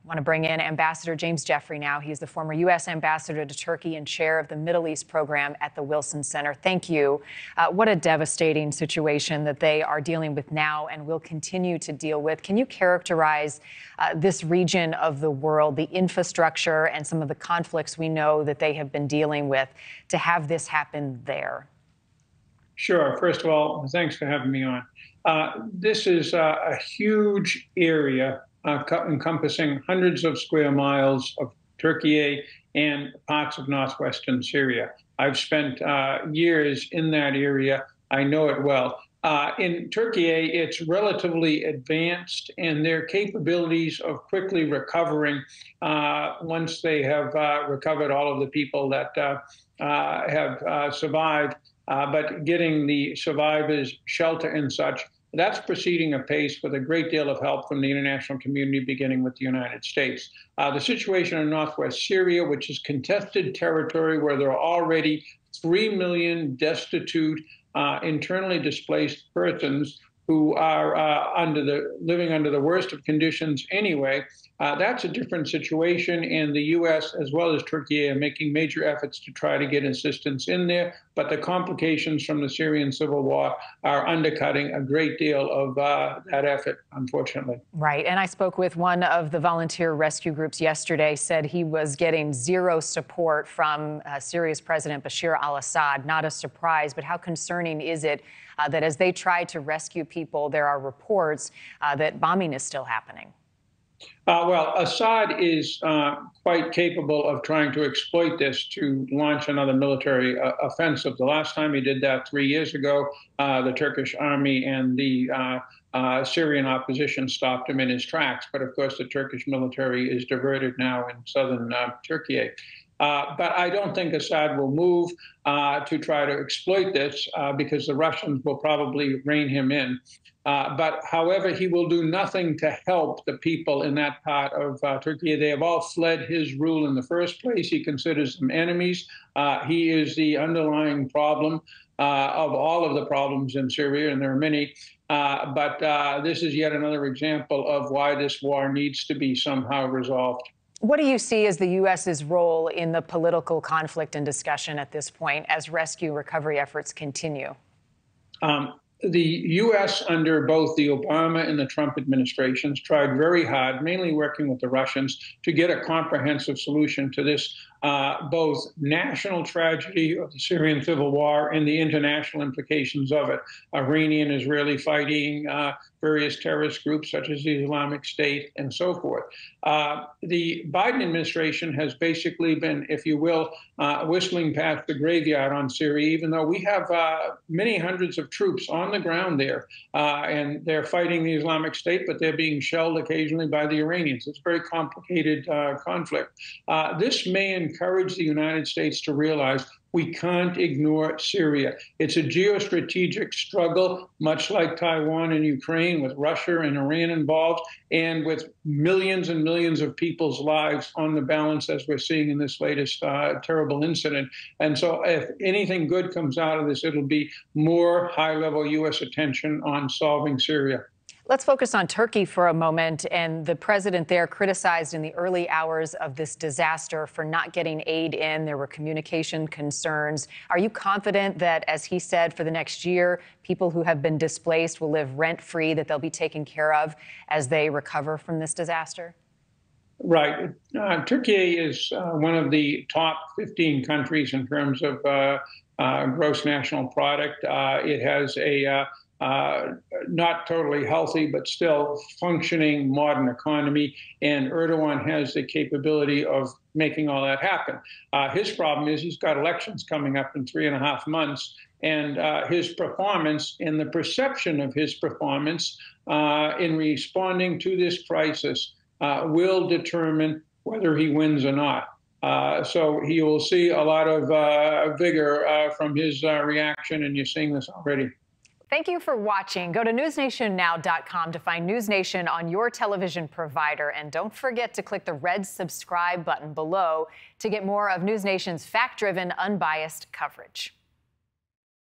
I want to bring in Ambassador James Jeffrey now. He's the former U.S. ambassador to Turkey and chair of the Middle East program at the Wilson Center. Thank you. What a devastating situation that they are dealing with now and will continue to deal with. Can you characterize this region of the world, the infrastructure and some of the conflicts we know that they have been dealing with to have this happen there? Sure. First of all, thanks for having me on. This is a huge area encompassing hundreds of square miles of Turkey and parts of northwestern Syria. I've spent years in that area. I know it well. In Turkey, it's relatively advanced, and their capabilities of quickly recovering once they have recovered all of the people that have survived, but getting the survivors shelter and such, that's proceeding apace with a great deal of help from the international community, beginning with the United States. The situation in northwest Syria, which is contested territory where there are already 3 million destitute, internally displaced persons who are living under the worst of conditions anyway. That's a different situation, and the U.S. as well as Turkey are making major efforts to try to get assistance in there. But the complications from the Syrian civil war are undercutting a great deal of that effort, unfortunately. Right. And I spoke with one of the volunteer rescue groups yesterday, said he was getting zero support from Syria's President Bashar al-Assad. Not a surprise, but how concerning is it that as they try to rescue people, there are reports that bombing is still happening? Well, Assad is quite capable of trying to exploit this to launch another military offensive. The last time he did that 3 years ago, the Turkish army and the Syrian opposition stopped him in his tracks. But of course, the Turkish military is diverted now in southern Turkey. But I don't think Assad will move to try to exploit this because the Russians will probably rein him in. But however, he will do nothing to help the people in that part of Turkey. They have all fled his rule in the first place. He considers them enemies. He is the underlying problem of all of the problems in Syria, and there are many. But this is yet another example of why this war needs to be somehow resolved. What do you see as the U.S.'s role in the political conflict and discussion at this point as rescue recovery efforts continue? The U.S. under both the Obama and the Trump administrations tried very hard, mainly working with the Russians, to get a comprehensive solution to this both national tragedy of the Syrian civil war and the international implications of it. Iranian, Israeli fighting, various terrorist groups such as the Islamic State, and so forth. The Biden administration has basically been, if you will, whistling past the graveyard on Syria, even though we have many hundreds of troops on the ground there, and they're fighting the Islamic State, but they're being shelled occasionally by the Iranians. It's a very complicated conflict. This may encourage the United States to realize we can't ignore Syria. It's a geostrategic struggle, much like Taiwan and Ukraine, with Russia and Iran involved, and with millions and millions of people's lives on the balance, as we're seeing in this latest terrible incident. And so if anything good comes out of this, it'll be more high-level U.S. attention on solving Syria. Let's focus on Turkey for a moment. And the president there criticized in the early hours of this disaster for not getting aid in. There were communication concerns. Are you confident that, as he said, for the next year, people who have been displaced will live rent-free, that they'll be taken care of as they recover from this disaster? Right. Turkey is one of the top 15 countries in terms of gross national product. It has a not totally healthy, but still functioning modern economy. And Erdogan has the capability of making all that happen. His problem is he's got elections coming up in 3.5 months. And his performance and the perception of his performance in responding to this crisis will determine whether he wins or not. So he will see a lot of vigor from his reaction, and you're seeing this already. Thank you for watching. Go to NewsNationNow.com to find NewsNation on your television provider. And don't forget to click the red subscribe button below to get more of NewsNation's fact-driven, unbiased coverage.